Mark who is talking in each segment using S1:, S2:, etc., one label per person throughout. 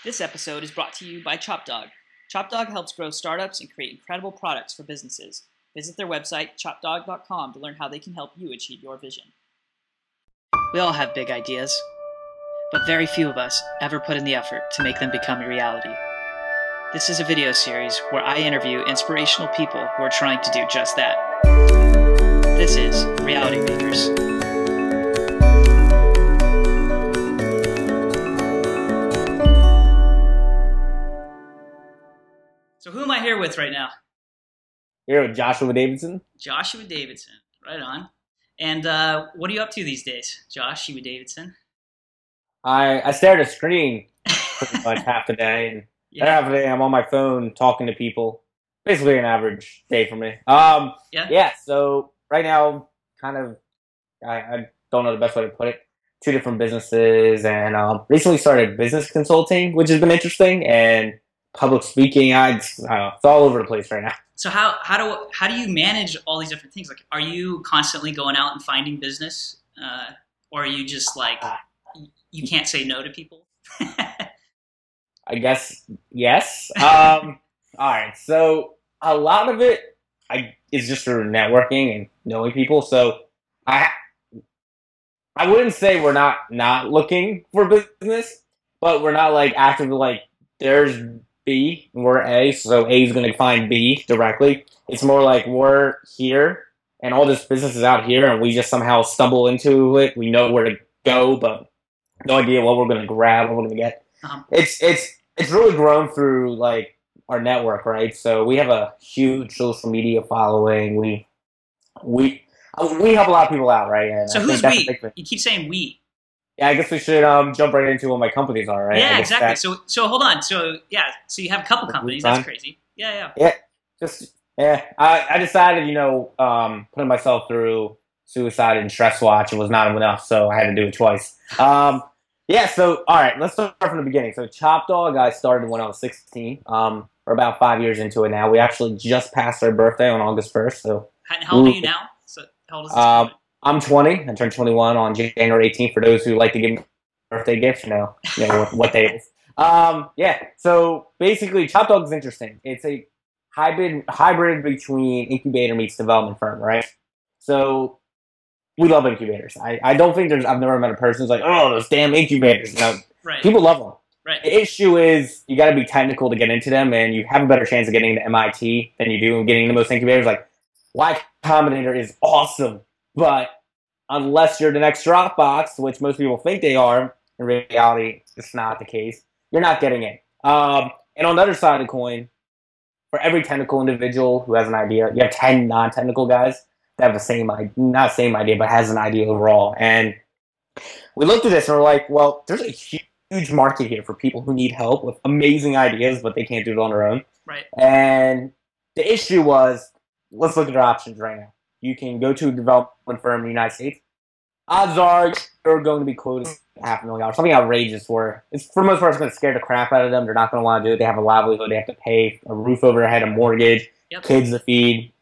S1: This episode is brought to you by Dawg. Dawg helps grow startups and create incredible products for businesses. Visit their website, chopdawg.com, to learn how they can help you achieve your vision. We all have big ideas, but very few of us ever put in the effort to make them become a reality. This is a video series where I interview inspirational people who are trying to do just that. This is Reality Makers. So who am I here with right now?
S2: Here with Joshua Davidson.
S1: Joshua Davidson, right on. And what are you up to these days, Joshua Davidson?
S2: I stare at a screen pretty much half the day, and half the day I'm on my phone talking to people. Basically an average day for me. Yeah, so right now, I don't know the best way to put it. 2 different businesses, and recently started business consulting, which has been interesting, and public speaking. I don't know, it's all over the place right now.
S1: So how do you manage all these different things? Like, are you constantly going out and finding business, or are you just like you can't say no to people?
S2: I guess yes. All right. So a lot of it is just through networking and knowing people. So I wouldn't say we're not looking for business, but we're not like actively like there's B, we're A, so A is going to find B directly. It's more like we're here, and all this business is out here, and we just somehow stumble into it. We know where to go, but no idea what we're going to grab, what we're going to get. It's really grown through like our network, right? So we have a huge social media following. We help a lot of people out, right? And
S1: so who's we? You keep saying we.
S2: Yeah, I guess we should jump right into what my companies are, right?
S1: Yeah, exactly. So hold on. So you have a couple companies. That's crazy. Yeah.
S2: I decided, putting myself through suicide and stress watch was not enough, so I had to do it twice. So all right, let's start from the beginning. So Dawg, I started when I was 16. We're about 5 years into it now. We actually just passed our birthday on August 1st. So
S1: how old are you now? So how old is this?
S2: I'm 20. I turned 21 on January 18th. For those who like to give me birthday gifts, you know what day it is. So basically, Dawg is interesting. It's a hybrid between incubator meets development firm, right? So we love incubators. I don't think I've never met a person who's like, oh, those damn incubators.
S1: Right.
S2: People love them.
S1: Right.
S2: The issue is you got to be technical to get into them, and you have a better chance of getting into MIT than you do getting into most incubators. Like, Y Combinator is awesome. But unless you're the next Dropbox, which most people think they are, in reality, it's not the case. You're not getting it. And on the other side of the coin, for every technical individual who has an idea, you have 10 non-technical guys that have not same idea, but has an idea overall. And we looked at this and we're like, well, there's a huge market here for people who need help with amazing ideas, but they can't do it on their own.
S1: Right.
S2: And the issue was, let's look at our options right now. You can go to a development firm in the United States. Odds are you're going to be quoted $500,000, something outrageous for the most part, it's going to scare the crap out of them. They're not going to want to do it. They have a livelihood. They have to pay a roof over their head, a mortgage, kids to feed.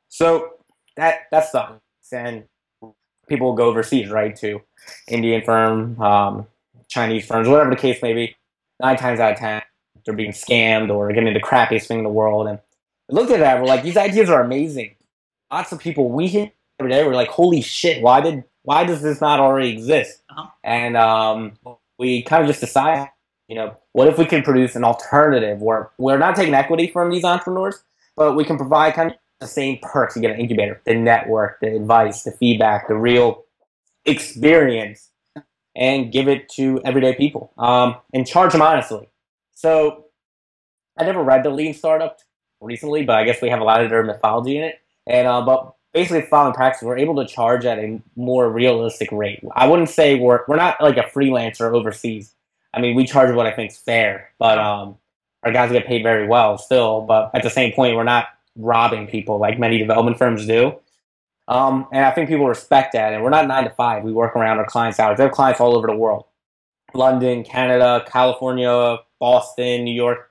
S2: So that sucks. And people will go overseas, right, to Indian firm, Chinese firms, whatever the case may be. 9 times out of 10, they're being scammed or getting the crappiest thing in the world. And we looked at that. We're like, these ideas are amazing. Lots of people we hear every day, we're like, holy shit, why does this not already exist? And we kind of just decided, what if we could produce an alternative where we're not taking equity from these entrepreneurs, but we can provide kind of the same perks you get an incubator, the network, the advice, the feedback, the real experience, and give it to everyday people and charge them honestly. So I never read the Lean Startup recently, but I guess we have a lot of their mythology in it. And but basically, following practice, we're able to charge at a more realistic rate. I wouldn't say we're not like a freelancer overseas. I mean, we charge what I think is fair, but our guys get paid very well still. But at the same point, we're not robbing people like many development firms do. And I think people respect that. And we're not 9 to 5. We work around our clients' hours. They have clients all over the world: London, Canada, California, Boston, New York.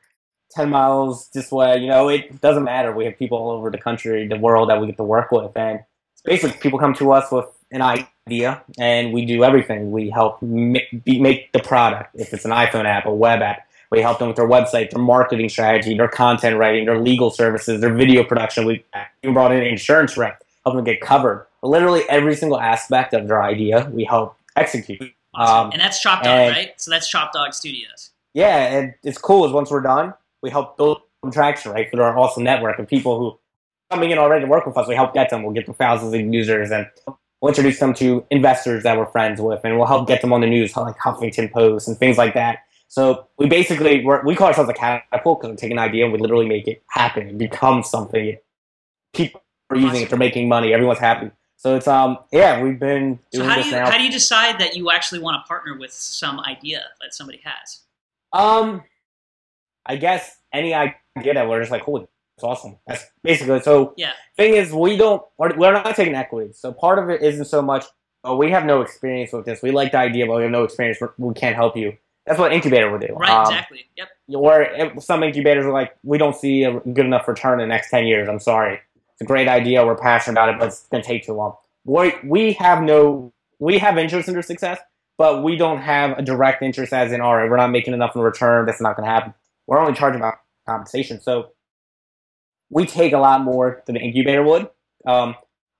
S2: 10 miles this way, it doesn't matter. We have people all over the country, the world that we get to work with. And basically, people come to us with an idea, and we do everything. We help make the product. If it's an iPhone app, a web app, We help them with their website, their marketing strategy, their content writing, their legal services, their video production. We even brought in an insurance rep, help them get covered. But literally every single aspect of their idea, we help execute.
S1: Awesome. And that's Chop Dog, right? So that's Chop Dog Studios.
S2: Yeah, and it's cool is once we're done, we help build some traction, right, for our awesome network of people who coming in already to work with us. We help get them. We'll get them thousands of users, and we'll introduce them to investors that we're friends with, and we'll help get them on the news, like Huffington Post and things like that. So we basically, we call ourselves a catapult because we take an idea and we literally make it happen and become something. People are using it, they're making money, everyone's happy. So it's, yeah, we've been doing this now.
S1: How do you decide that you actually want to partner with some idea that somebody has?
S2: I guess any idea that we're just like, holy, it's awesome. That's basically, so
S1: yeah.
S2: Thing is, we're not taking equity. So part of it isn't so much, oh, we have no experience with this. We like the idea, but we have no experience. We can't help you. That's what incubator would do.
S1: Right, exactly. Yep.
S2: Where some incubators are like, we don't see a good enough return in the next 10 years. I'm sorry. It's a great idea. We're passionate about it, but it's going to take too long. We have interest in their success, but we don't have a direct interest as in, all right, we're not making enough in return. That's not going to happen. We're only charging about compensation. So we take a lot more than the incubator would.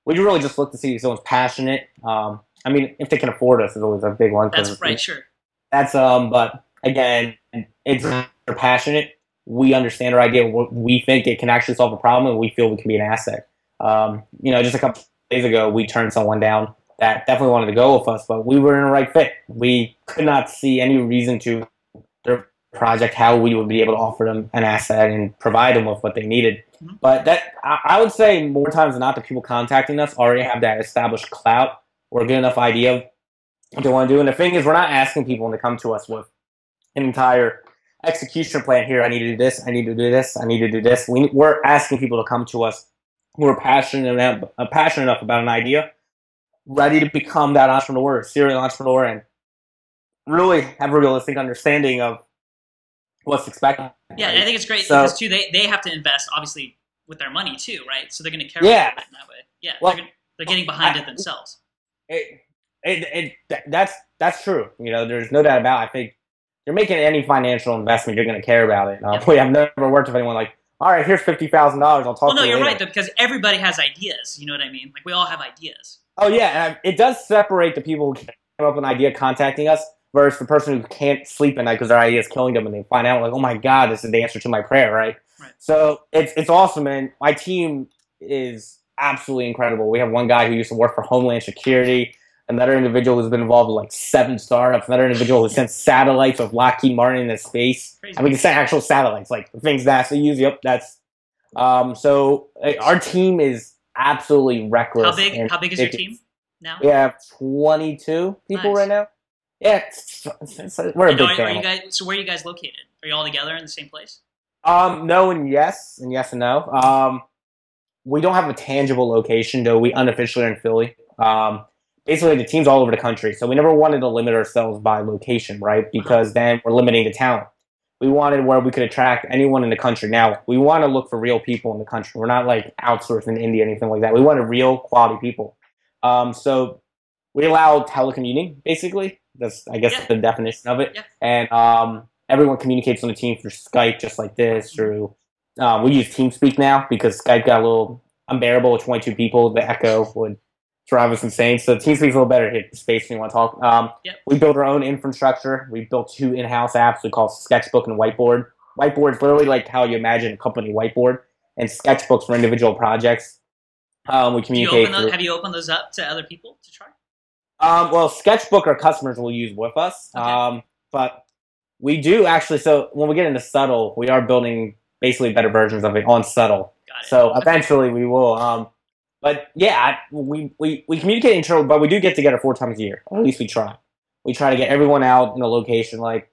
S2: We really just look to see if someone's passionate. I mean, if they can afford us is always a big one.
S1: That's right, sure.
S2: That's but again, it's they're passionate. We understand our idea. We think it can actually solve a problem, and we feel we can be an asset. Just a couple days ago, we turned someone down that definitely wanted to go with us, but we were in the right fit. We could not see any reason to their project how we would be able to offer them an asset and provide them with what they needed. Mm-hmm. But that I would say more times than not, the people contacting us already have that established clout or a good enough idea of what they want to do. And the thing is, we're not asking people to come to us with an entire execution plan. Here, I need to do this, I need to do this, I need to do this. We're asking people to come to us who are passionate enough about an idea, ready to become that entrepreneur, serial entrepreneur, and really have a realistic understanding of what's expected.
S1: Yeah, and I think it's great because too they have to invest obviously with their money too, right? So they're going to carry it in that way. Yeah, well, they're getting behind it themselves. That's true. There's no doubt about it. I think you're making any financial investment, you're going to care about it. We have never worked with anyone like, all right, here's $50,000. I'll talk to you later. Well, no, you're right, though, because everybody has ideas. You know what I mean? Like, we all have ideas.
S2: Oh, yeah. And it does separate the people who came up with an idea contacting us versus the person who can't sleep at night because their idea is killing them, and they find out, like, oh, my God, this is the answer to my prayer, right? So it's awesome, and my team is absolutely incredible. We have one guy who used to work for Homeland Security, another individual who's been involved with like 7 startups, another individual who sent satellites with Lockheed Martin into space. Crazy. I mean, sent actual satellites, like the things NASA use. Yep, that's so our team is absolutely reckless.
S1: How big is your team now?
S2: We have 22 people right now. Yeah, we're a big family.
S1: So where are you guys located? Are you all together in the same place?
S2: No and yes and no. We don't have a tangible location, though. We unofficially are in Philly. Basically, the team's all over the country, so we never wanted to limit ourselves by location, right? Because then we're limiting the talent. We wanted where we could attract anyone in the country. Now, we want to look for real people in the country. We're not like outsourcing India or anything like that. We wanted real quality people. So we allow telecommuting, basically. That's, I guess, the definition of it. Yeah. And everyone communicates on the team through Skype, just like this. Through we use TeamSpeak now because Skype got a little unbearable with 22 people. The echo would drive us insane. So TeamSpeak's a little better hit space when you want to talk. We built our own infrastructure. We built 2 in-house apps we call Sketchbook and Whiteboard. Whiteboard's literally like how you imagine a company whiteboard, and Sketchbook's for individual projects. We communicate.
S1: Have you opened those up to other people to try?
S2: Well, Sketchbook our customers will use with us. Okay. But we do actually, so when we get into Subtle, we are building basically better versions of it on Subtle. Got it. So eventually we will. But yeah, we communicate internally, but we do get together 4 times a year. Or at least we try. We try to get everyone out in a location. Like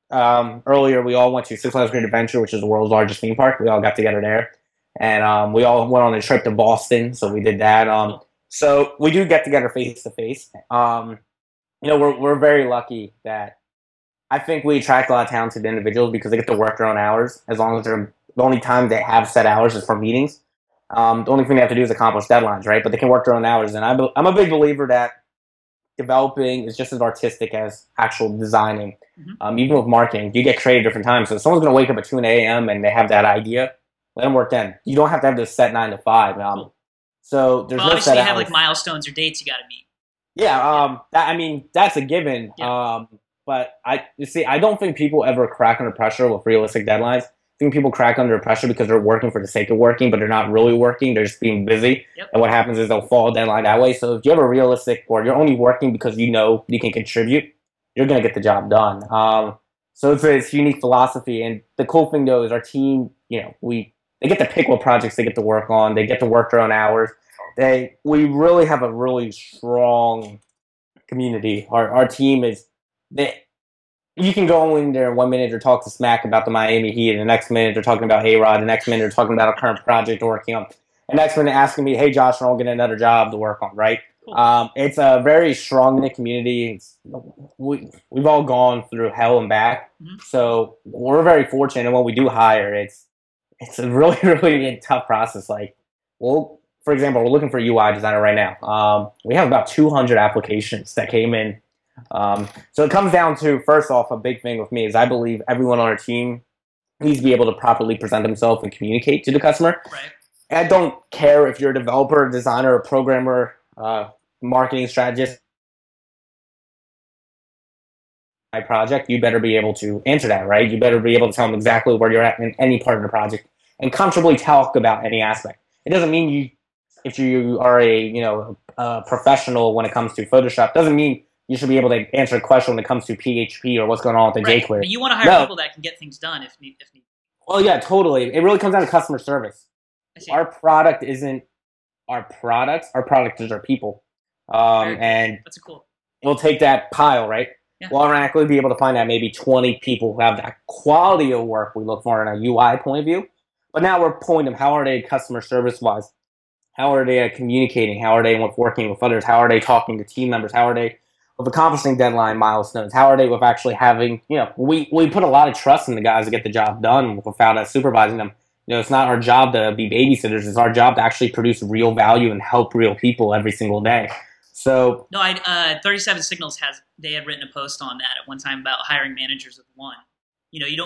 S2: earlier, we all went to Six Flags Great Adventure, which is the world's largest theme park. We all got together there, and we all went on a trip to Boston. So we did that. So we do get together face to face. We're very lucky that I think we attract a lot of talented individuals because they get to work their own hours. As long as the only time they have set hours is for meetings. The only thing they have to do is accomplish deadlines, right? But they can work their own hours. And I'm a big believer that developing is just as artistic as actual designing. Even with marketing, you get creative different times. So if someone's going to wake up at 2 a.m. and they have that idea, let them work then. You don't have to have this set 9 to 5.
S1: Cool.
S2: So there's no
S1: obviously
S2: set
S1: you have
S2: hours.
S1: like milestones or dates you got to meet.
S2: Yeah, that's a given.
S1: Yeah.
S2: But I don't think people ever crack under pressure with realistic deadlines. I think people crack under pressure because they're working for the sake of working, but they're not really working. They're just being busy.
S1: Yep.
S2: And what happens is they'll fall deadline that way. So if you have a realistic, or you're only working because you know you can contribute, you're going to get the job done. So it's a unique philosophy. And the cool thing, though, is our team, they get to pick what projects they get to work on. They get to work their own hours. We really have a really strong community. Our team is, you can go in there 1 minute or talk to smack about the Miami Heat, and the next minute they're talking about A-Rod, the next minute they're talking about a current project they're working on, and next minute asking me, hey Josh, I'll get another job to work on, right? Cool. It's a very strong knit community. We've all gone through hell and back, so we're very fortunate. And when we do hire, it's a really, really tough process. Like, for example, we're looking for a UI designer right now. We have about 200 applications that came in. So it comes down to, first off, a big thing with me is I believe everyone on our team needs to be able to properly present themselves and communicate to the customer.
S1: Right.
S2: I don't care if you're a developer, designer, a programmer, marketing strategist. My project, you better be able to answer that, right? You better be able to tell them exactly where you're at in any part of the project and comfortably talk about any aspect. It doesn't mean if you are a professional when it comes to Photoshop, doesn't mean you should be able to answer a question when it comes to PHP or what's going on with the jQuery.
S1: But you want to hire people that can get things done if need.
S2: Well, yeah, totally. It really comes down to customer service. Our product isn't our products. Our product is our people. And
S1: that's cool.
S2: We'll take that pile, right? Yeah. We'll automatically be able to find out maybe 20 people who have that quality of work we look for in a UI point of view. But now we're pulling them. How are they customer service-wise? How are they communicating? How are they working with others? How are they talking to team members? How are they with accomplishing deadline milestones? How are they with actually having, we put a lot of trust in the guys to get the job done without us supervising them. It's not our job to be babysitters. It's our job to actually produce real value and help real people every single day. So
S1: no, 37 Signals they had written a post on that at one time about hiring managers of one. You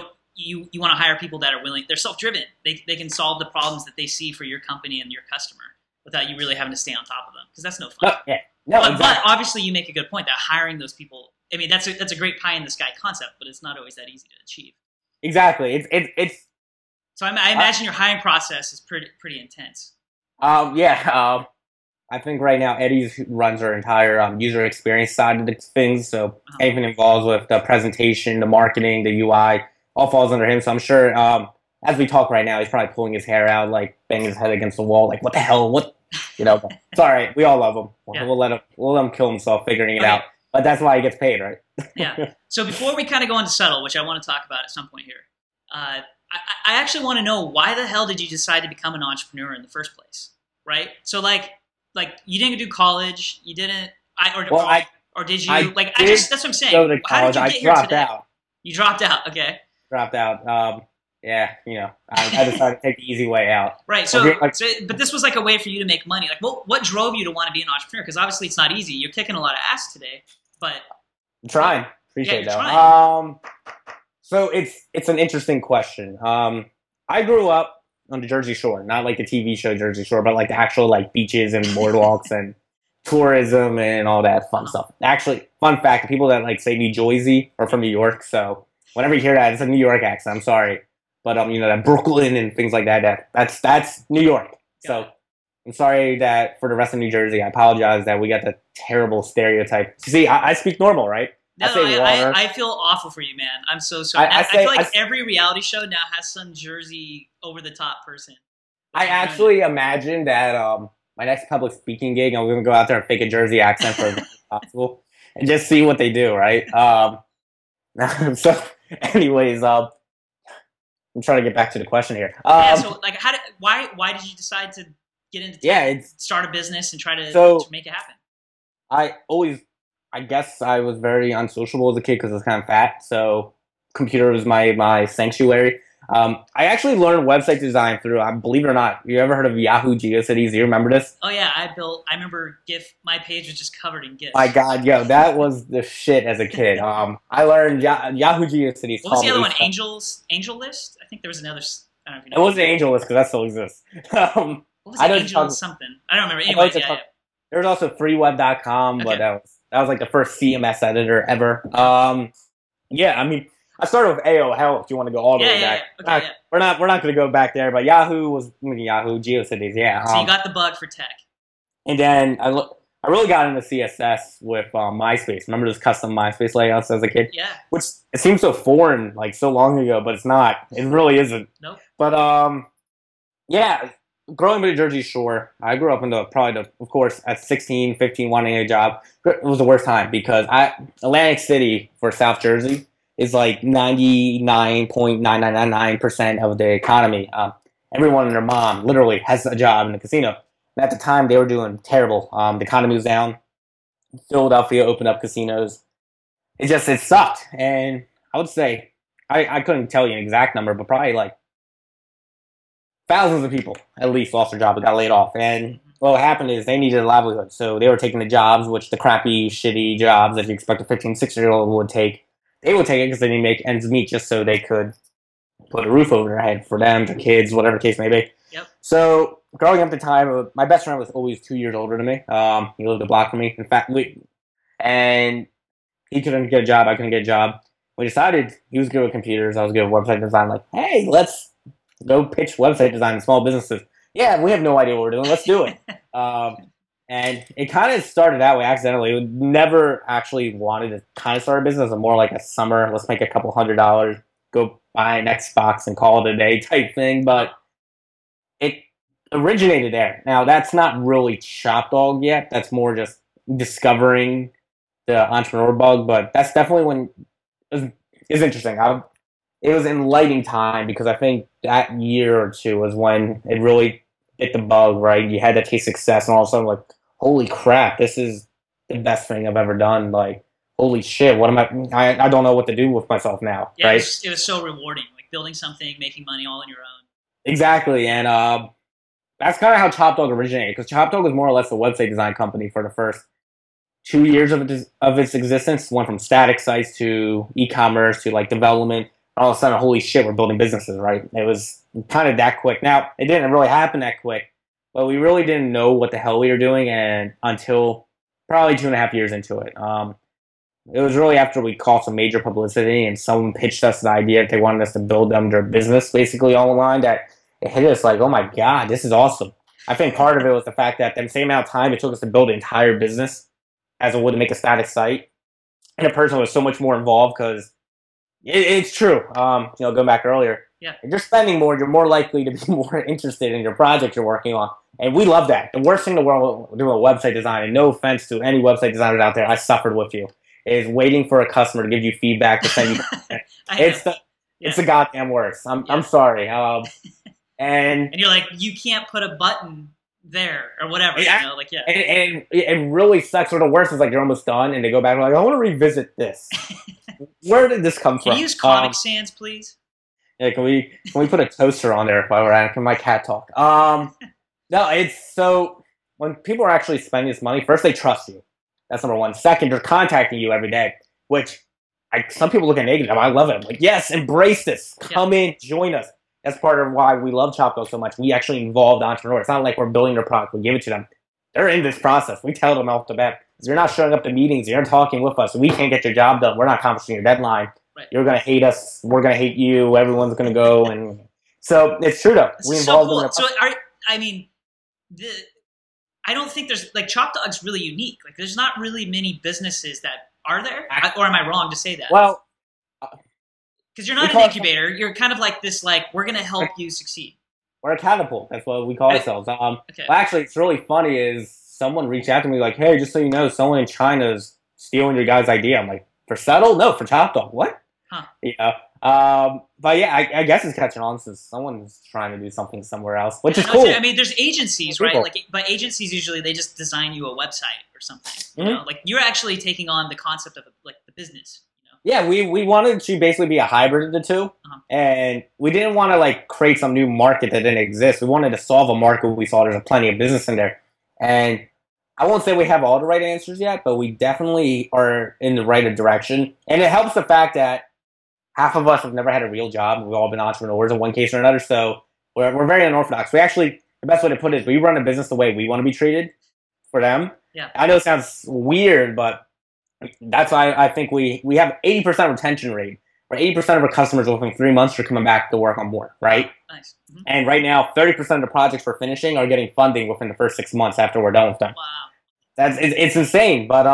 S1: want to hire people that are willing. They're self-driven. They can solve the problems that they see for your company and your customer without you really having to stay on top of them, because that's no fun. But obviously you make a good point that hiring those people, I mean, that's a great pie in the sky concept, but it's not always that easy to achieve.
S2: Exactly. It's
S1: so I imagine your hiring process is pretty intense.
S2: I think right now Eddie runs our entire user experience side of the things. So anything involved with the presentation, the marketing, the UI, all falls under him. So I'm sure as we talk right now, he's probably pulling his hair out, like banging his head against the wall, like what the hell? What? It's all right. We all love him. We'll let him kill himself figuring it out. But that's why he gets paid, right?
S1: Yeah. So before we kind of go into Settle, which I want to talk about at some point here, I actually want to know, why the hell did you decide to become an entrepreneur in the first place, right? So like you didn't do college, you didn't, or did you? That's what I'm saying.
S2: Go to
S1: How
S2: college.
S1: did you get here today? Out. You dropped out, okay?
S2: Dropped out. I decided to take the easy way out.
S1: Right. But this was like a way for you to make money. Like, what drove you to want to be an entrepreneur? Because obviously it's not easy. You're kicking a lot of ass today, but
S2: I'm trying. Appreciate that.
S1: Trying.
S2: So it's an interesting question. I grew up on the Jersey Shore, not like the TV show Jersey Shore, but like the actual like beaches and boardwalks and tourism and all that fun stuff. Actually, fun fact: the people that like say New Jersey are from New York. So whenever you hear that, it's a New York accent. I'm sorry, but that Brooklyn and things like that. That's New York. So I'm sorry that for the rest of New Jersey, I apologize that we got the terrible stereotype. See, I speak normal, right?
S1: I feel awful for you, man. I'm so sorry. I feel like every reality show now has some Jersey over-the-top person.
S2: I actually imagine that my next public speaking gig, I'm going to go out there and fake a Jersey accent for as long as possible and just see what they do, right? So, anyways, I'm trying to get back to the question here.
S1: So like, why did you decide to get into tech, start a business and try to make it happen?
S2: I guess I was very unsociable as a kid because I was kind of fat, so computer was my sanctuary. I actually learned website design through, believe it or not, you ever heard of Yahoo GeoCities? Do you remember this?
S1: Oh yeah, I remember my page was just covered in GIFs.
S2: My God, yo, that was the shit as a kid. I learned Yahoo GeoCities.
S1: What was the other one? Angel List? I think there was another. I don't know if you know.
S2: It wasn't Angel List because that still exists.
S1: What was it? Angel something? I don't remember. Anyway, yeah.
S2: There was also freeweb.com, but that was like the first CMS editor ever. Yeah, I mean, I started with AOL. If you want to go all the way back,
S1: Okay,
S2: we're not going to go back there. But Yahoo was Yahoo GeoCities. Yeah.
S1: So you got the bug for tech,
S2: and then I really got into CSS with MySpace. Remember those custom MySpace layouts as a kid?
S1: Yeah.
S2: Which it seems so foreign, like so long ago, but it's not. It really isn't.
S1: Nope.
S2: But yeah. Growing up in Jersey Shore, I grew up in of course, at 16, 15, wanting a job. It was the worst time because Atlantic City for South Jersey is like 99.9999% of the economy. Everyone and their mom literally has a job in the casino. And at the time, they were doing terrible. The economy was down. Philadelphia opened up casinos. It sucked. And I would say, I couldn't tell you an exact number, but probably like thousands of people at least lost their job and got laid off. And what happened is they needed a livelihood. So they were taking the jobs, which the crappy, shitty jobs that you expect a 15, 16-year-old would take. They would take it because they didn't make ends meet just so they could put a roof over their head for them, their kids, whatever the case may be.
S1: Yep.
S2: So growing up at the time, my best friend was always 2 years older than me. He lived a block from me. In fact, and he couldn't get a job. I couldn't get a job. We decided he was good with computers. I was good with website design. Like, hey, let's go pitch website design to small businesses. Yeah, we have no idea what we're doing. Let's do it. And it kind of started that way accidentally. We never actually wanted to kind of start a business. It was more like a summer, let's make a couple $100, go buy an Xbox and call it a day type thing. But it originated there. Now, that's not really Chop Dawg yet. That's more just discovering the entrepreneur bug. But that's definitely when it was interesting. It was enlightening time because I think that year or two was when it really hit the bug, right? You had that taste success and all of a sudden like, holy crap, this is the best thing I've ever done. Like, holy shit, what am I don't know what to do with myself now,
S1: yeah,
S2: right?
S1: It was so rewarding, like building something, making money all on your own.
S2: Exactly, and that's kind of how Chop Dawg originated because Chop Dawg was more or less a website design company for the first 2 years of its existence. It went from static sites to e-commerce to like development. All of a sudden, holy shit, we're building businesses, right? It was kind of that quick. Now, it didn't really happen that quick, but we really didn't know what the hell we were doing and until probably 2.5 years into it. It was really after we caught some major publicity and someone pitched us the idea that they wanted us to build them their business basically online that it hit us like, oh my God, this is awesome. I think part of it was the fact that the same amount of time it took us to build the entire business as it would to make a static site. And the person was so much more involved because it's true. Going back earlier,
S1: yeah,
S2: if you're spending more, you're more likely to be more interested in your project you're working on. And we love that. The worst thing in the world doing website design, and no offense to any website designers out there, I suffered with you, is waiting for a customer to give you feedback to send you content. It's the goddamn worst. I'm sorry. And
S1: you're like, you can't put a button there or whatever.
S2: Yeah,
S1: like yeah.
S2: And it really sucks. Or the worst is like you're almost done and they go back and like, I want to revisit this. Where did this come from?
S1: Can you use Comic Sans, please?
S2: Yeah, can we put a toaster on there while we're at it? Can my cat talk? No, it's so when people are actually spending this money, first they trust you. That's number one. Second, they're contacting you every day, which some people look at negative. I love it. I'm like, yes, embrace this. Come in, join us. That's part of why we love Chop Dawg so much. We actually involve the entrepreneur. It's not like we're building their product. We give it to them. They're in this process. We tell them off the bat. If you're not showing up to meetings, you're not talking with us, we can't get your job done. We're not accomplishing your deadline.
S1: Right.
S2: You're going to hate us. We're going to hate you. Everyone's going to go. And so it's true, though. We involve them in
S1: I don't think there's, like, Chop Dawg's really unique. Like, there's not really many businesses that are there. Or am I wrong to say that?
S2: Well,
S1: because you're not an incubator. You're kind of like this, like, we're going to help you succeed.
S2: We're a catapult. That's what we call ourselves.
S1: Okay.
S2: Well, actually, it's really funny is someone reached out to me like, hey, just so you know, someone in China's stealing your guys' idea. I'm like, for Settle? No, for Chop Dawg. What?
S1: Huh.
S2: Yeah. But yeah, I guess it's catching on since someone's trying to do something somewhere else, which is cool.
S1: I mean, there's agencies, right? Like, but agencies usually they just design you a website or something. You know, like you're actually taking on the concept of like the business. You know?
S2: Yeah, we wanted to basically be a hybrid of the two. And we didn't want to like create some new market that didn't exist. We wanted to solve a market we saw there's plenty of business in there. And I won't say we have all the right answers yet, but we definitely are in the right direction. And it helps the fact that half of us have never had a real job. We've all been entrepreneurs in one case or another. So we're very unorthodox. We actually, the best way to put it is we run a business the way we want to be treated for them.
S1: Yeah.
S2: I know it sounds weird, but that's why I think we have 80% retention rate. Where 80% of our customers within 3 months are coming back to work on more, right?
S1: Nice. Mm-hmm.
S2: And right now, 30% of the projects we're finishing are getting funding within the first 6 months after we're done with them.
S1: Wow.
S2: It's insane. But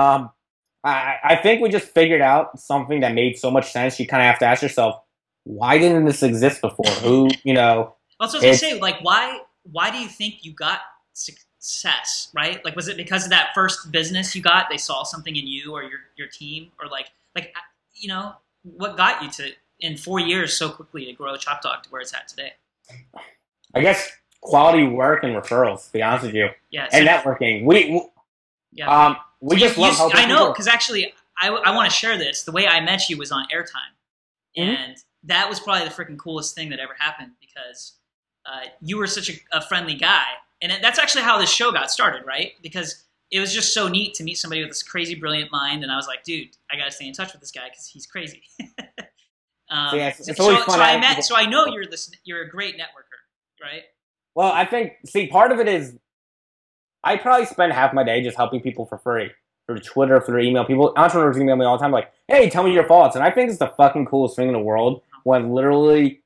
S2: I think we just figured out something that made so much sense. You kind of have to ask yourself, why didn't this exist before? Who, you know?
S1: That's what I was going to say. Like, why do you think you got success, right? Like, was it because of that first business you got? They saw something in you or your team? Or like, you know, what got you to, in 4 years, so quickly to grow Chop Dawg to where it's at today?
S2: I guess quality work and referrals, to be honest with you.
S1: Yeah.
S2: And networking. We just love helping
S1: I know,
S2: people.
S1: because actually, I want to share this. The way I met you was on Airtime. And that was probably the freaking coolest thing that ever happened because you were such a friendly guy. And that's actually how this show got started, right? Because it was just so neat to meet somebody with this crazy, brilliant mind. And I was like, dude, I got to stay in touch with this guy because he's crazy.
S2: It's always fun.
S1: So I know you're a great networker, right?
S2: Well, I think, part of it is I probably spend half my day just helping people for free. Through Twitter, through email. Entrepreneurs email me all the time like, hey, tell me your thoughts. And I think it's the fucking coolest thing in the world when literally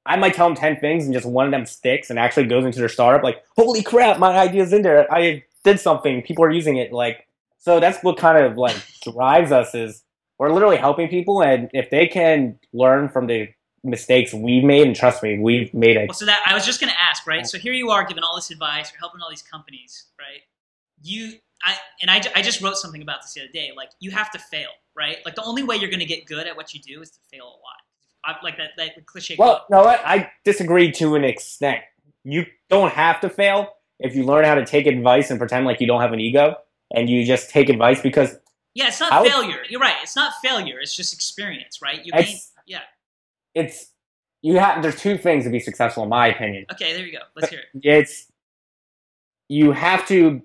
S2: I might tell them 10 things and just one of them sticks and actually goes into their startup. Like, holy crap, my idea's in there. I did something. People are using it. Like, so that's what kind of like drives us is we're literally helping people. And if they can learn from the mistakes we've made, and trust me, we've made it.
S1: Well, so that I was just going to ask, right? So here you are giving all this advice. You're helping all these companies, right? I just wrote something about this the other day. Like, you have to fail, right? Like, the only way you're going to get good at what you do is to fail a lot. Like that cliche.
S2: Well, you know what? I disagree to an extent. You don't have to fail if you learn how to take advice and pretend like you don't have an ego and you just take advice because...
S1: Yeah, it's not failure. You're right. It's not failure. It's just experience, right?
S2: There's two things to be successful, in my opinion.
S1: Okay, there you go. Let's hear
S2: it. You have to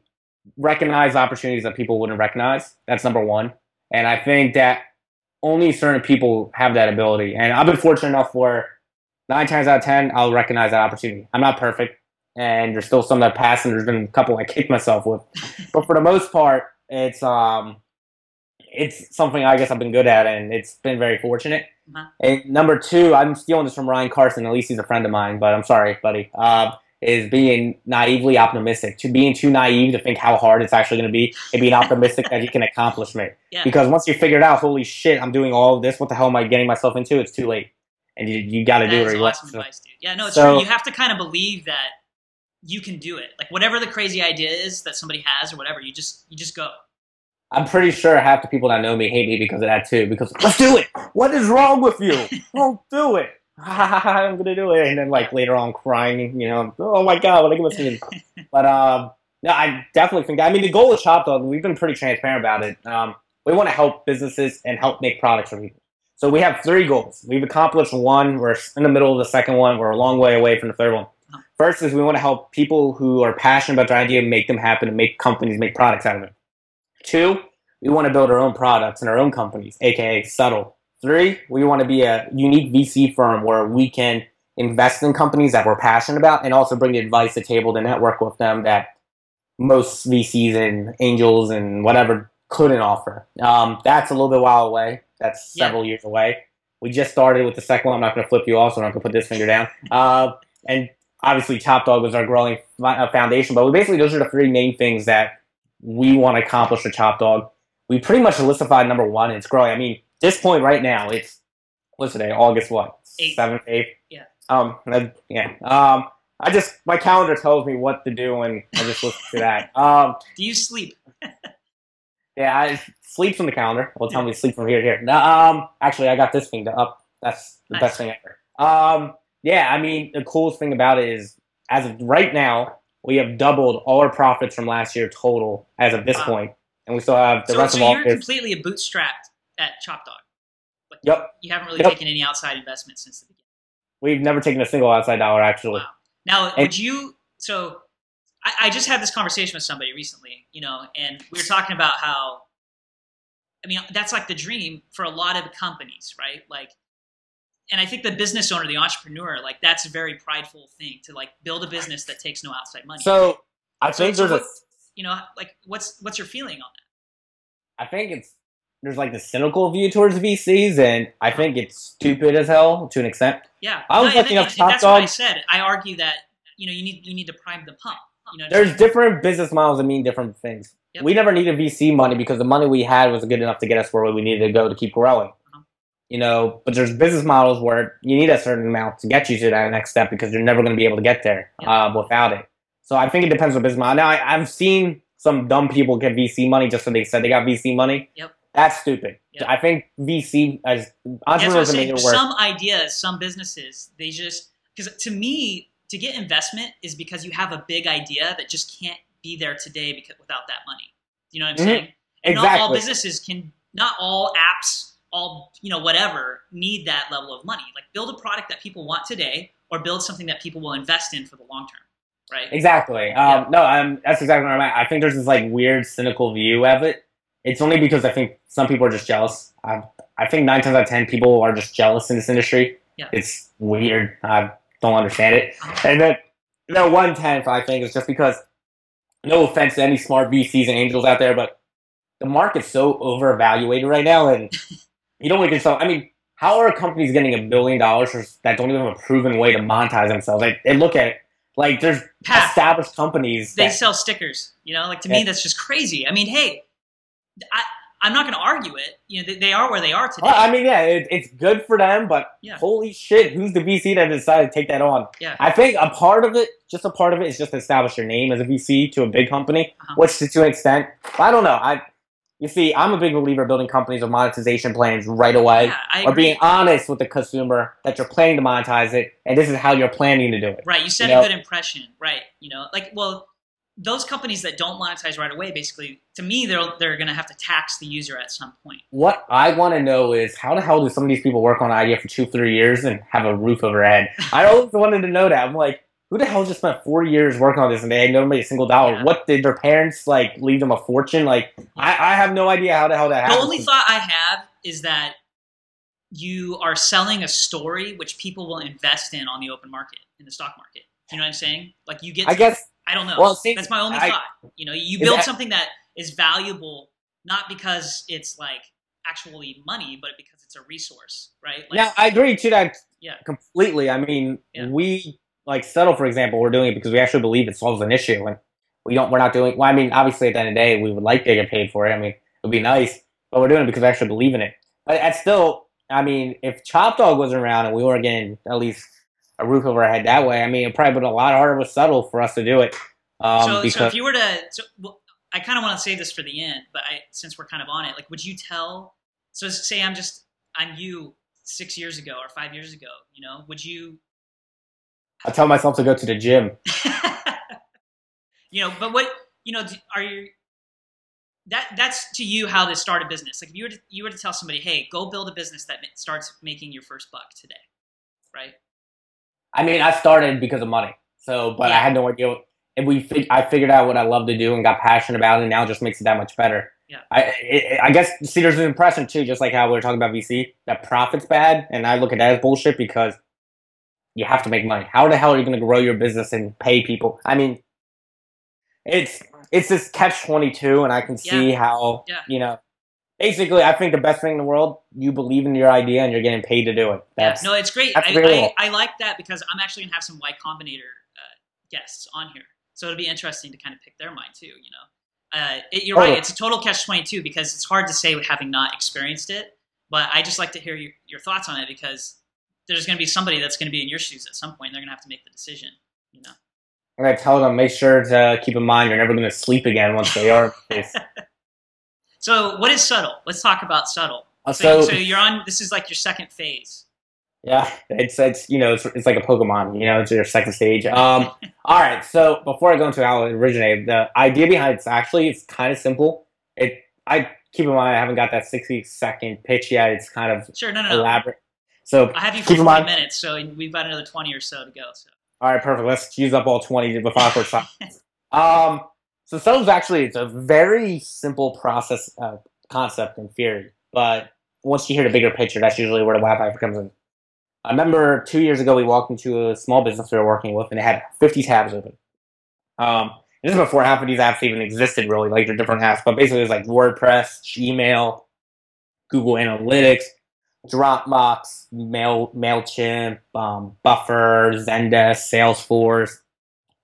S2: recognize opportunities that people wouldn't recognize. That's number one. And I think that only certain people have that ability. And I've been fortunate enough where 9 times out of 10, I'll recognize that opportunity. I'm not perfect. And there's still some that pass, and there's been a couple I kicked myself with. But for the most part, it's something I guess I've been good at, and it's been very fortunate. And number two, I'm stealing this from Ryan Carson. At least he's a friend of mine, but I'm sorry, buddy. Is being naively optimistic. Being too naive to think how hard it's actually going to be, and being optimistic that you can accomplish it.
S1: Yeah.
S2: Because once you figure it out, holy shit, I'm doing all of this. What the hell am I getting myself into? It's too late, and you got to do it.
S1: That's awesome advice, dude. Yeah, no, it's true. You have to kind of believe that you can do it. Like whatever the crazy idea is that somebody has or whatever, you just go.
S2: I'm pretty sure half the people that know me hate me because of that too. Because let's do it. What is wrong with you? Don't do it. I'm gonna do it, and then like later on crying, oh my god, what am I gonna do? But no, I definitely think that. I mean, the goal of Chop Dawg, we've been pretty transparent about it. We want to help businesses and help make products for people. So we have 3 goals. We've accomplished 1. We're in the middle of the second one. We're a long way away from the third one. First is we want to help people who are passionate about their idea make them happen and make companies make products out of it. 2, we want to build our own products and our own companies, aka subtle. 3, we want to be a unique VC firm where we can invest in companies that we're passionate about and also bring the advice to the table to network with them that most VCs and angels and whatever couldn't offer. That's a little bit while away. That's several years away. We just started with the second one. I'm not going to flip you off, so I'm not going to put this finger down. And obviously, Chop Dawg was our growing foundation. But basically, those are the 3 main things that we want to accomplish with Chop Dawg. We pretty much solidified number 1, and it's growing. I mean, this point right now, it's what's today? August what? 7th, 8th.
S1: Yeah.
S2: My calendar tells me what to do, and I just listen to that.
S1: Do you sleep?
S2: Yeah, sleep's on the calendar. Well, tell me to sleep from here to here. No, actually, I got this thing up. That's the best thing ever. Yeah, I mean, the coolest thing about it is, as of right now, we have doubled all our profits from last year total as of this point, and we still have the rest of all.
S1: So you're completely bootstrapped at Chop Dawg. Like,
S2: yep.
S1: You haven't really taken any outside investment since the beginning.
S2: We've never taken a single outside dollar, actually.
S1: Wow. Now, would you? So, I just had this conversation with somebody recently, and we were talking about how, I mean, that's like the dream for a lot of companies, right? Like, and I think the business owner, the entrepreneur, like that's a very prideful thing to like build a business that takes no outside money.
S2: So I think
S1: what's your feeling on that?
S2: I think there's like the cynical view towards VCs, and I think it's stupid as hell to an extent.
S1: Yeah,
S2: I was looking up
S1: that's what I said. I argue that you need to prime the pump.
S2: There's different business models that mean different things. Yep. We never needed VC money because the money we had was good enough to get us where we needed to go to keep growing. But there's business models where you need a certain amount to get you to that next step because you're never going to be able to get there without it. So I think it depends on business model. Now, I've seen some dumb people get VC money just so they said they got VC money.
S1: Yep.
S2: That's stupid. Yep. I think VC, as entrepreneurs,
S1: some ideas, some businesses, they just, because to me, to get investment is because you have a big idea that just can't be there today without that money. You know what I'm saying? And
S2: exactly.
S1: Not all businesses not all apps, whatever, need that level of money. Like build a product that people want today or build something that people will invest in for the long term. Right?
S2: Exactly. That's exactly what I'm at. I think there's this like weird, cynical view of it. It's only because I think some people are just jealous. I think 9 times out of 10 people are just jealous in this industry.
S1: Yeah.
S2: It's weird. I don't understand it. And then 1/10, I think, is just because, no offense to any smart VCs and angels out there, but the market's so overvaluated right now, and you don't make yourself. I mean, how are companies getting $1 billion that don't even have a proven way to monetize themselves? They look at it. Like, there's established companies.
S1: They sell stickers. To me, that's just crazy. I mean, hey, I'm not going to argue it. They are where they are today.
S2: Well, I mean, yeah, it's good for them, but holy shit, who's the VC that decided to take that on?
S1: Yeah.
S2: I think a part of it is just to establish your name as a VC to a big company, which to an extent, I don't know. You see, I'm a big believer of building companies with monetization plans right away, or being honest with the consumer that you're planning to monetize it, and this is how you're planning to do it.
S1: Right, you set a good impression, right? Those companies that don't monetize right away, basically, to me, they're going to have to tax the user at some point. What
S2: I want to know is how the hell do some of these people work on an idea for 2-3 years and have a roof over their head? I always wanted to know that. I'm like, who the hell just spent 4 years working on this and they had never made a single dollar? Yeah. What did their parents leave them a fortune? I have no idea how the hell that happened.
S1: The only thought I have is that you are selling a story which people will invest in on the open market, in the stock market. You know what I'm saying? I don't know.
S2: Well, see,
S1: that's my only thought. You build something that is valuable not because it's actually money, but because it's a resource, right?
S2: Now, I agree to that completely. I mean, we Settle, for example, we're doing it because we actually believe it solves an issue, and we're not doing. Well, I mean, obviously, at the end of the day, we would like to get paid for it. I mean, it would be nice, but we're doing it because we actually believe in it. But still, I mean, if Dawg wasn't around and we weren't getting at least a roof over our head that way, I mean, it probably been a lot harder with Settle for us to do it.
S1: So if you were to, I kind of want to save this for the end, but since we're kind of on it, would you tell? So say I'm you 6 years ago or 5 years ago, would you?
S2: I tell myself to go to the gym.
S1: But what are you? That's to you how to start a business. If you were to tell somebody, hey, go build a business that starts making your first buck today, right?
S2: I mean, I started because of money. I had no idea. I figured out what I love to do and got passionate about it, and now it just makes it that much better.
S1: Yeah.
S2: I guess, see, there's an impression, too, just like how we were talking about VC, that profit's bad, and I look at that as bullshit because you have to make money. How the hell are you going to grow your business and pay people? I mean, it's this catch-22, and I can see how, basically, I think the best thing in the world, you believe in your idea and you're getting paid to do it.
S1: No, it's great. I like that because I'm actually going to have some Y Combinator guests on here. So it'll be interesting to kind of pick their mind too, You're right. It's a total catch-22 because it's hard to say having not experienced it, but I just like to hear your thoughts on it because there's going to be somebody that's going to be in your shoes at some point. They're going to have to make the decision,
S2: I'm going to tell them, make sure to keep in mind you're never going to sleep again once they are.
S1: So what is Subtle? Let's talk about Subtle. So you're on, this is your second phase.
S2: Yeah, it's like a Pokemon, it's your second stage. All right, so before I go into how it originated, the idea behind it's kind of simple. I keep in mind I haven't got that 60-second pitch yet. It's kind of elaborate. So
S1: I have you for
S2: keep in
S1: 40
S2: mind.
S1: minutes, so we've got another 20 or so to go. So.
S2: All right, perfect. Let's use up all 20 before I stop. So settles actually, it's a very simple process concept in theory, but once you hear the bigger picture, that's usually where the Wi-Fi comes in. I remember 2 years ago we walked into a small business we were working with, and it had 50 tabs open. This is before half of these apps even existed, really. Like, they're different apps, but basically it was like WordPress, Gmail, Google Analytics, Dropbox, MailChimp, Buffer, Zendesk, Salesforce.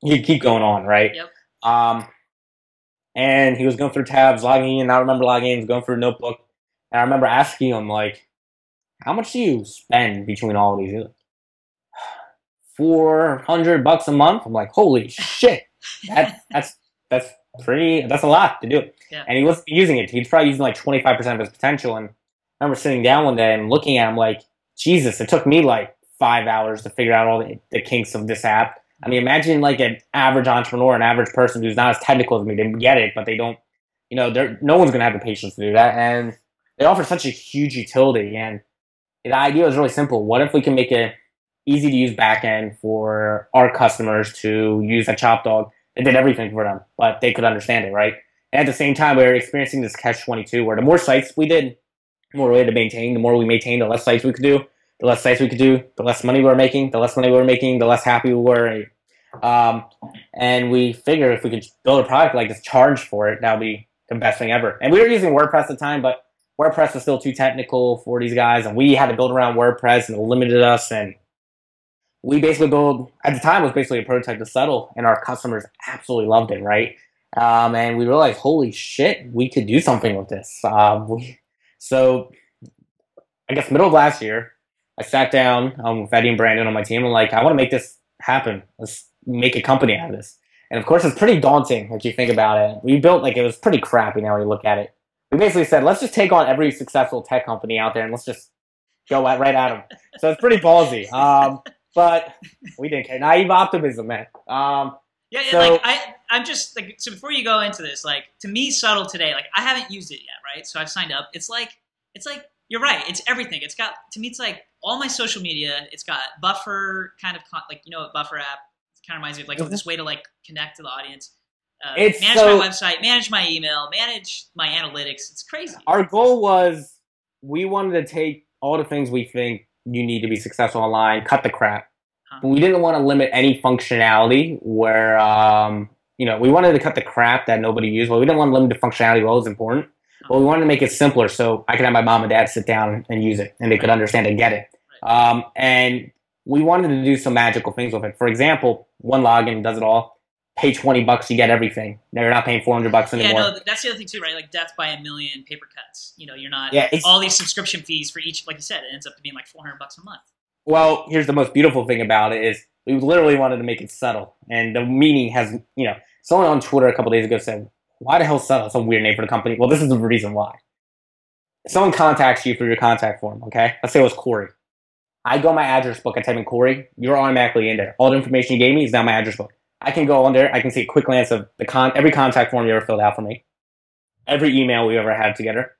S2: You keep going on, right?
S1: Yep.
S2: And he was going through tabs, logging in. I remember logging in, going through a notebook. And I remember asking him, like, how much do you spend between all of these? He's like, $400 a month. I'm like, holy shit. That's a lot to do it.
S1: Yeah.
S2: And he wasn't using it. He's probably using like 25% of his potential. And I remember sitting down one day and looking at him like, Jesus, it took me like 5 hours to figure out all the kinks of this app. I mean, imagine like an average entrepreneur, an average person who's not as technical as me. They get it, but they don't, no one's going to have the patience to do that. And they offer such a huge utility. And the idea is really simple. What if we can make it easy to use backend for our customers to use a ChopDog that did everything for them, but they could understand it, right? And at the same time, we were experiencing this catch-22 where the more sites we did, the more we had to maintain. The more we maintained, the less sites we could do. The less sites we could do, the less money we were making. The less money we were making, the less happy we were. And we figured if we could build a product like this, charge for it, that would be the best thing ever. And we were using WordPress at the time, but WordPress was still too technical for these guys, and we had to build around WordPress, and it limited us. And we basically built, at the time, it was basically a prototype to settle, and our customers absolutely loved it, right? And we realized, holy shit, we could do something with this. So I guess middle of last year, I sat down with Eddie and Brandon on my team, and like, I want to make this happen. Let's make a company out of this. And of course, it's pretty daunting if you think about it. We built, like, it was pretty crappy now when you look at it. We basically said, let's just take on every successful tech company out there and let's just go right at them. So it's pretty ballsy. But we didn't care. Naive optimism, man.
S1: I'm just like, so before you go into this, like, to me, Subtle today, like, I haven't used it yet, right? So I've signed up. It's like you're right. It's everything. It's got, to me, it's like all my social media. It's got Buffer kind of like, Buffer app. It kind of reminds me of like this way to like connect to the audience. Manage my website, manage my email, manage my analytics. It's crazy.
S2: Our goal was, we wanted to take all the things we think you need to be successful online, cut the crap. But we didn't want to limit any functionality where, we wanted to cut the crap that nobody used. Well, we didn't want to limit the functionality. Well, it was important. But we wanted to make it simpler so I could have my mom and dad sit down and use it, and they could understand and get it. Right. And we wanted to do some magical things with it. For example, one login does it all. Pay $20, you get everything. Now you're not paying $400 anymore.
S1: Yeah, no, that's the other thing too, right? Like death by a million paper cuts. You're not all these subscription fees for each. Like you said, it ends up being like $400 a month.
S2: Well, here's the most beautiful thing about it is we literally wanted to make it subtle, and the meaning has, someone on Twitter a couple days ago said, "Why the hell subtle? It's a weird name for the company." Well, this is the reason why. Someone contacts you for your contact form. Okay, let's say it was Corey. I go my address book. I type in Corey. You're automatically in there. All the information you gave me is now my address book. I can go on there. I can see a quick glance of every contact form you ever filled out for me, every email we ever had together,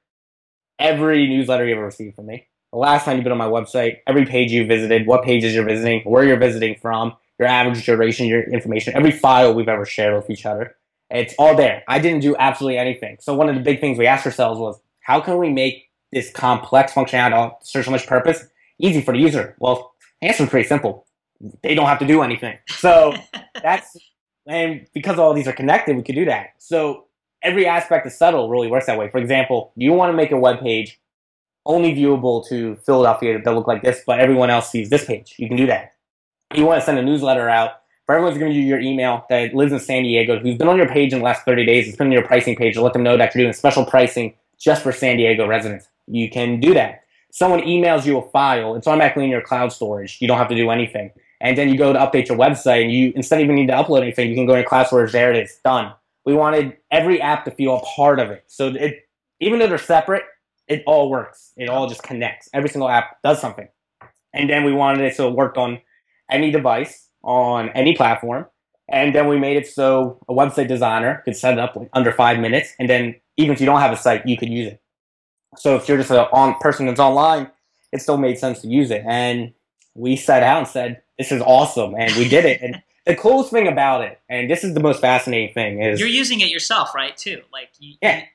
S2: every newsletter you ever received from me, the last time you've been on my website, every page you visited, what pages you're visiting, where you're visiting from, your average duration, your information, every file we've ever shared with each other. It's all there. I didn't do absolutely anything. So one of the big things we asked ourselves was, how can we make this complex functionality serve so much purpose easy for the user? Well, the answer is pretty simple. They don't have to do anything. So and because all these are connected, we could do that. So every aspect of Subtle really works that way. For example, you want to make a web page only viewable to Philadelphia that look like this, but everyone else sees this page. You can do that. You want to send a newsletter out for everyone's going to use your email that lives in San Diego, who's been on your page in the last 30 days, it's been on your pricing page to let them know that you're doing special pricing just for San Diego residents. You can do that. Someone emails you a file, it's automatically in your cloud storage. You don't have to do anything. And then you go to update your website, and you, instead of even need to upload anything, you can go in your cloud storage. There it is, done. We wanted every app to feel a part of it. So even though they're separate, it all works. It all just connects. Every single app does something. And then we wanted it so it worked on any device, on any platform. And then we made it so a website designer could set it up under 5 minutes. And then even if you don't have a site, you could use it. So if you're just a person that's online it still made sense to use it. And we sat down and said, this is awesome. And we did it. And the coolest thing about it, and this is the most fascinating thing, is
S1: you're using it yourself, right? Too, like
S2: yeah.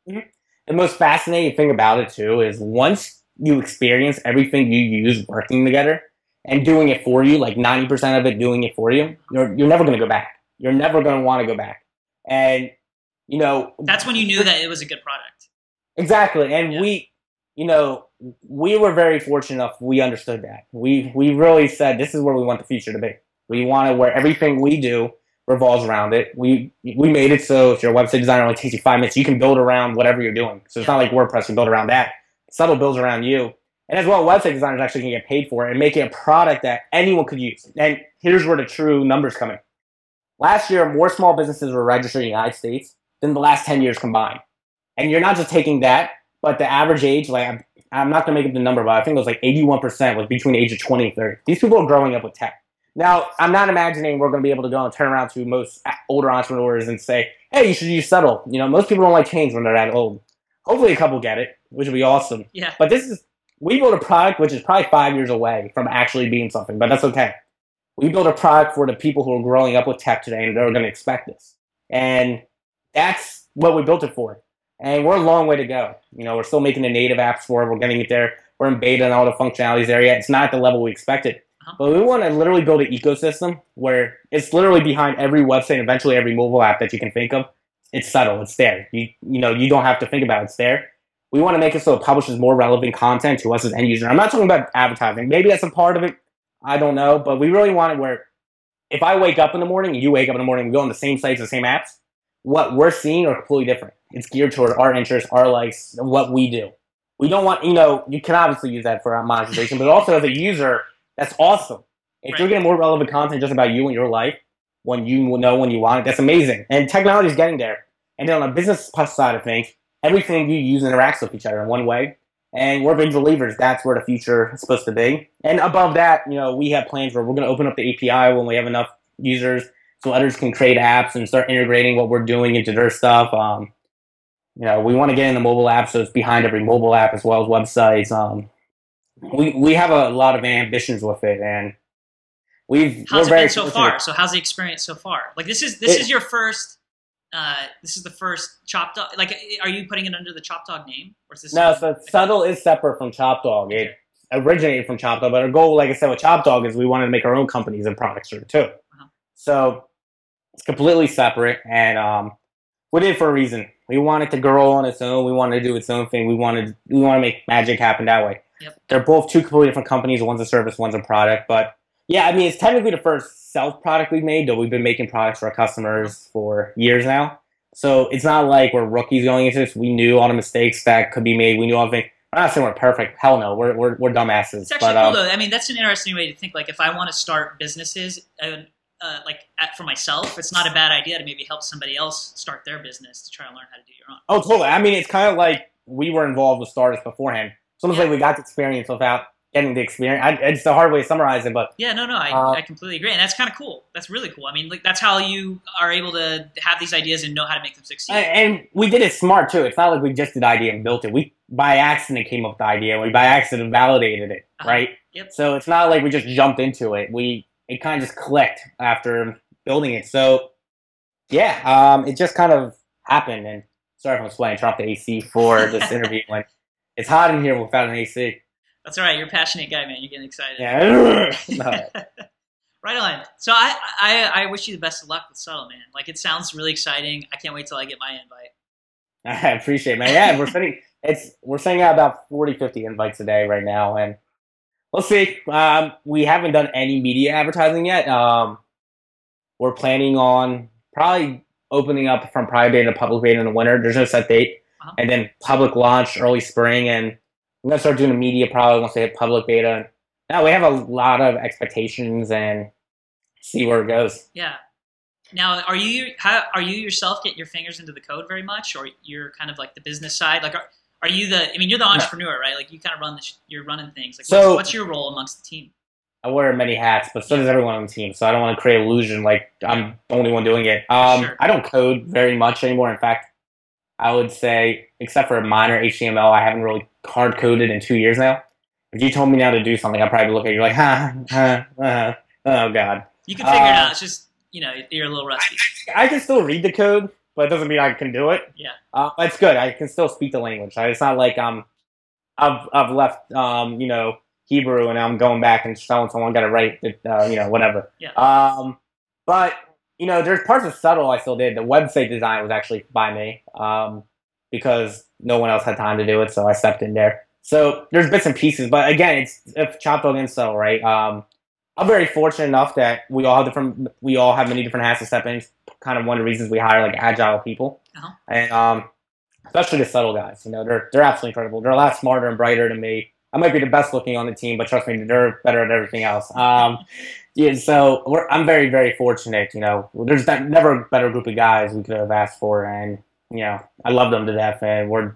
S1: Mm-hmm.
S2: The most fascinating thing about it too is once you experience everything you use working together and doing it for you, like 90% of it doing it for you, you're never going to go back. You're never going to want to go back. And
S1: that's when you knew that it was a good product.
S2: Exactly. And we were very fortunate enough. We understood that. We really said, this is where we want the future to be. We want it where everything we do revolves around it. We made it so if you're a website designer, it only takes you 5 minutes. You can build around whatever you're doing. So it's not like WordPress can build around that. Subtle builds around you. And as well, website designers actually can get paid for it and make it a product that anyone could use. And here's where the true numbers come in. Last year, more small businesses were registered in the United States than the last 10 years combined. And you're not just taking that, but the average age, like I'm not going to make up the number, but I think it was like 81% was between the age of 20 and 30. These people are growing up with tech. Now, I'm not imagining we're going to be able to go and turn around to most older entrepreneurs and say, hey, you should use Subtle. Most people don't like change when they're that old. Hopefully a couple get it, which would be awesome.
S1: Yeah.
S2: But we built a product which is probably 5 years away from actually being something, but that's okay. We built a product for the people who are growing up with tech today and they're going to expect this. And that's what we built it for. And we're a long way to go. We're still making the native apps for it. We're getting it there. We're in beta and all the functionalities there yet. It's not at the level we expected. But we want to literally build an ecosystem where it's literally behind every website and eventually every mobile app that you can think of. It's subtle. It's there. You don't have to think about it. It's there. We want to make it so it publishes more relevant content to us as end users. I'm not talking about advertising. Maybe that's a part of it. I don't know. But we really want it where if I wake up in the morning and you wake up in the morning, we go on the same sites, the same apps, what we're seeing are completely different. It's geared toward our interests, our likes, what we do. We don't want, you can obviously use that for our monetization, but also as a user, that's awesome. If you're getting more relevant content just about you and your life, when you know when you want it, that's amazing. And technology is getting there. And then on the business side of things, everything you use interacts with each other in one way. And we're big believers that's where the future is supposed to be. And above that, we have plans where we're going to open up the API when we have enough users so others can create apps and start integrating what we're doing into their stuff. We want to get in the mobile app, so it's behind every mobile app as well as websites. We have a lot of ambitions with it, and
S1: how's it been so far? So how's the experience so far? Like this is your first. This is the first Chop Dog. Like, are you putting it under the Chop Dog name, or is this?
S2: No, so Subtle is separate from Chop Dog. It originated from Chop Dog, but our goal, like I said, with Chop Dog is we wanted to make our own companies and products too. So it's completely separate, and we did it for a reason. We wanted to grow on its own. We wanted to do its own thing. We want to make magic happen that way.
S1: Yep.
S2: They're both two completely different companies. One's a service, one's a product. But yeah, I mean, it's technically the first self-product we've made, though we've been making products for our customers for years now. So it's not like we're rookies going into this. We knew all the mistakes that could be made. We knew all the things. I'm not saying we're perfect. Hell no, we're dumbasses.
S1: It's actually cool, though. I mean, that's an interesting way to think. Like, if I want to start businesses, for myself, it's not a bad idea to maybe help somebody else start their business to try to learn how to do your own.
S2: Oh, totally. I mean, it's kind of like we were involved with startups beforehand. It's almost like we got the experience without getting the experience. It's a hard way to summarize it, but
S1: yeah, no, I completely agree, and that's kind of cool. That's really cool. I mean, like that's how you are able to have these ideas and know how to make them succeed.
S2: And we did it smart too. It's not like we just did the idea and built it. We by accident came up with the idea. We by accident validated it, right?
S1: Yep.
S2: So it's not like we just jumped into it. It kind of just clicked after building it. So yeah, it just kind of happened. And sorry if I'm sweating. Turn off the AC for this interview. When it's hot in here without an AC.
S1: That's all right. You're a passionate guy, man. You're getting excited.
S2: Yeah. No.
S1: Right on. So I wish you the best of luck with Subtle, man. Like, it sounds really exciting. I can't wait till I get my invite.
S2: I appreciate it, man. Yeah, we're sending out about 40, 50 invites a day right now, and we'll see. We haven't done any media advertising yet. We're planning on probably opening up from private beta to public beta in the winter. There's no set date. And then public launch early spring, and I'm going to start doing the media probably once they hit public beta. Now, we have a lot of expectations and see where it goes.
S1: Yeah. Now, are you yourself getting your fingers into the code very much, or you're kind of like the business side? Like, are you you're the entrepreneur, right? Like, you kind of you're running things. Like, what's your role amongst the team?
S2: I wear many hats, but so does everyone on the team. So I don't want to create illusion like I'm the only one doing it.
S1: Sure.
S2: I don't code very much anymore. In fact, I would say, except for minor HTML, I haven't really hard coded in 2 years now. If you told me now to do something, I'd probably look at you like, oh god.
S1: You can figure it out. It's just, you're a little rusty.
S2: I can still read the code, but it doesn't mean I can do it.
S1: Yeah.
S2: It's good. I can still speak the language. It's not like I've left Hebrew and I'm going back and telling someone got to write it, whatever.
S1: Yeah.
S2: But there's parts of subtle I still did. The website design was actually by me, because no one else had time to do it, so I stepped in there. So there's bits and pieces, but again, it's Chop Dawg and subtle, right? I'm very fortunate enough that we all have many different hats to step in. Kind of one of the reasons we hire like agile people, and especially the subtle guys. They're absolutely incredible. They're a lot smarter and brighter than me. I might be the best looking on the team, but trust me, they're better at everything else. Yeah, so I'm very, very fortunate. There's never a better group of guys we could have asked for, and I love them to death. And we're,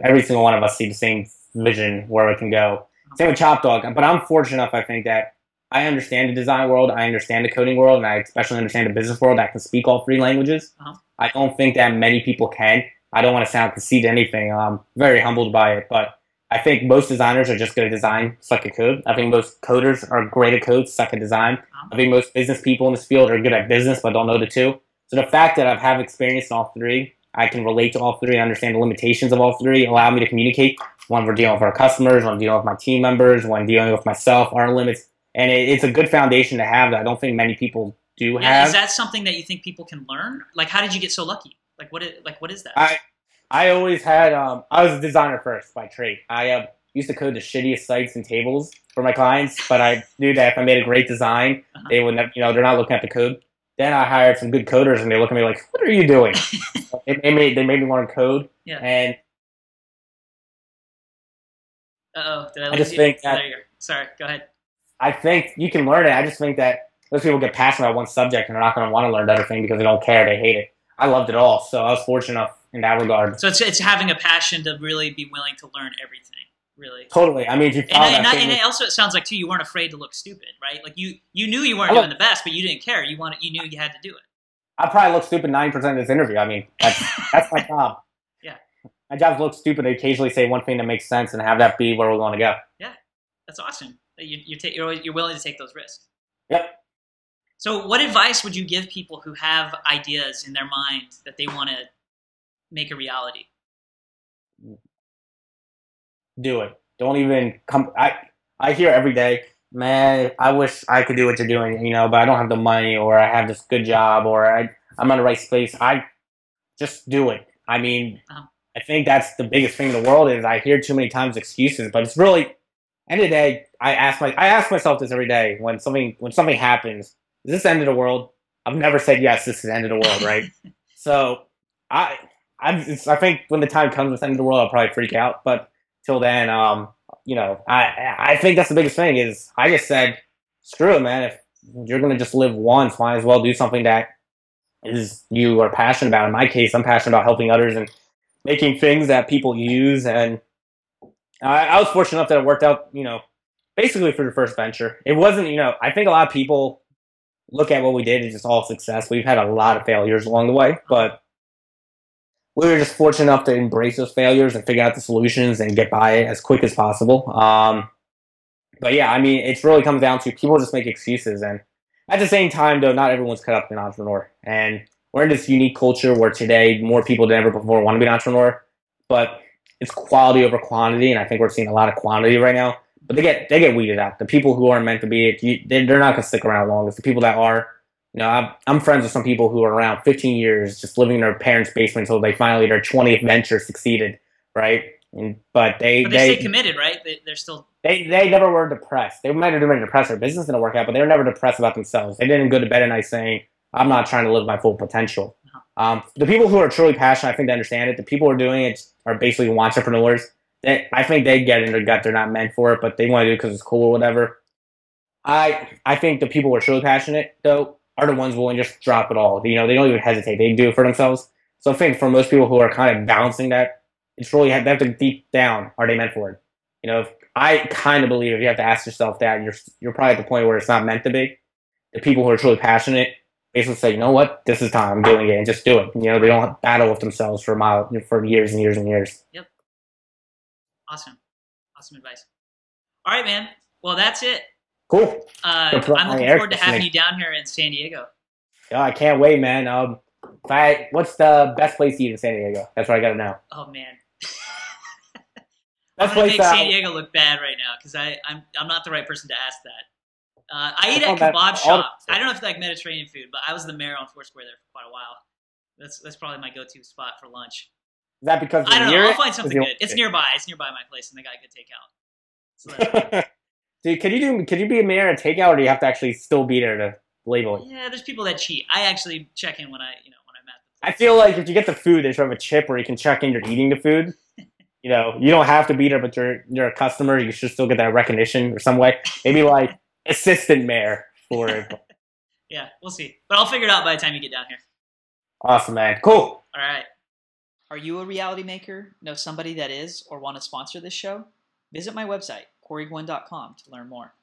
S2: every single one of us see the same vision where it can go. Same with Chop Dawg, but I'm fortunate enough, I think, that I understand the design world, I understand the coding world, and I especially understand the business world. I can speak all three languages. I don't think that many people can. I don't want to sound conceited or anything. I'm very humbled by it, but I think most designers are just good at design, suck at code. I think most coders are great at code, suck at design. I think most business people in this field are good at business, but don't know the two. So the fact that I have experience in all three, I can relate to all three, understand the limitations of all three, allow me to communicate when we're dealing with our customers, when I'm dealing with my team members, when dealing with myself, our limits. And it's a good foundation to have that I don't think many people do have.
S1: Is that something that you think people can learn? Like, how did you get so lucky? What is that?
S2: I always had, I was a designer first by trade. I used to code the shittiest sites and tables for my clients, but I knew that if I made a great design, they would, they're not looking at the code. Then I hired some good coders, and they look at me like, "What are you doing?" They made me want to code.
S1: Yeah.
S2: And
S1: did
S2: I just think that,
S1: there you go. Sorry, go ahead.
S2: I think you can learn it. I just think that those people get passionate about one subject, and they're not going to want to learn another thing because they don't care. They hate it. I loved it all, so I was fortunate enough in that regard.
S1: So it's having a passion to really be willing to learn everything. Really.
S2: Totally. I mean, if you found
S1: and it also, it sounds like too, you weren't afraid to look stupid, right? Like you knew you weren't doing the best, but you didn't care. You knew you had to do it.
S2: I probably look stupid 9% of this interview. I mean, that's my job.
S1: Yeah.
S2: My job is to look stupid. To occasionally say one thing that makes sense and have that be where we want to go.
S1: Yeah, that's awesome. You're willing to take those risks.
S2: Yep.
S1: So, what advice would you give people who have ideas in their mind that they want to make a reality?
S2: Do it. Don't even come. I hear every day, man, I wish I could do what you're doing, but I don't have the money, or I have this good job, or I'm in the right space. I just do it. I mean, I think that's the biggest thing in the world is I hear too many times excuses, but it's really, end of the day, I ask myself this every day when something happens. Is this the end of the world? I've never said yes. This is the end of the world, right? So I think when the time comes, with the end of the world, I'll probably freak out. But till then, I think that's the biggest thing is I just said, screw it, man. If you're gonna just live once, might as well do something that is you are passionate about. In my case, I'm passionate about helping others and making things that people use. And I was fortunate enough that it worked out, basically for the first venture. It wasn't, I think a lot of people look at what we did as just all success. We've had a lot of failures along the way, but we were just fortunate enough to embrace those failures and figure out the solutions and get by it as quick as possible. But yeah, I mean, it really comes down to people just make excuses. And at the same time, though, not everyone's cut up to be an entrepreneur. And we're in this unique culture where today more people than ever before want to be an entrepreneur, but it's quality over quantity. And I think we're seeing a lot of quantity right now. But they get weeded out. The people who aren't meant to be it, they're not going to stick around long. It's the people that are. I'm friends with some people who are around 15 years, just living in their parents' basement until they finally their 20th venture succeeded, right? But they
S1: stay committed, right? They're still.
S2: They never were depressed. They might have been depressed. Their business didn't work out, but they were never depressed about themselves. They didn't go to bed at night saying, "I'm not trying to live my full potential." The people who are truly passionate, I think they understand it. The people who are doing it are basically entrepreneurs. I think they get it in their gut. They're not meant for it, but they want to do it because it's cool or whatever. I think the people who are truly passionate, though, are the ones willing to just drop it all. They don't even hesitate. They do it for themselves. So I think for most people who are kind of balancing that, it's really, they have to deep down, are they meant for it? I kind of believe if you have to ask yourself that, you're probably at the point where it's not meant to be. The people who are truly passionate basically say, you know what, this is time, I'm doing it, and just do it. They don't battle with themselves for years and years and years.
S1: Yep. Awesome advice. All right, man. Well, that's it.
S2: Cool.
S1: I'm looking forward to having you down here in San Diego.
S2: Yeah, I can't wait, man. What's the best place to eat in San Diego? That's what I gotta know.
S1: Oh man,
S2: Best
S1: I'm gonna
S2: place
S1: make San Diego look bad right now because I'm not the right person to ask that. I eat at kebab shop. I don't know if you like Mediterranean food, but I was the mayor on Foursquare there for quite a while. That's probably my go-to spot for lunch.
S2: Is that because
S1: I don't know. I'll find something good. It's nearby. It's nearby my place, and they got good takeout. So
S2: Dude, could you be a mayor at takeout, or do you have to actually still be there to label it?
S1: Yeah, there's people that cheat. I actually check in when I'm at the place.
S2: I feel like if you get the food, there's sort of a chip where you can check in you're eating the food. You know, you don't have to be there, but you're a customer. You should still get that recognition or some way. Maybe like assistant mayor for it.
S1: Yeah, we'll see. But I'll figure it out by the time you get down here.
S2: Awesome, man. Cool.
S1: All right. Are you a reality maker, know somebody that is, or want to sponsor this show? Visit my website, CoreyGwynn.com, to learn more.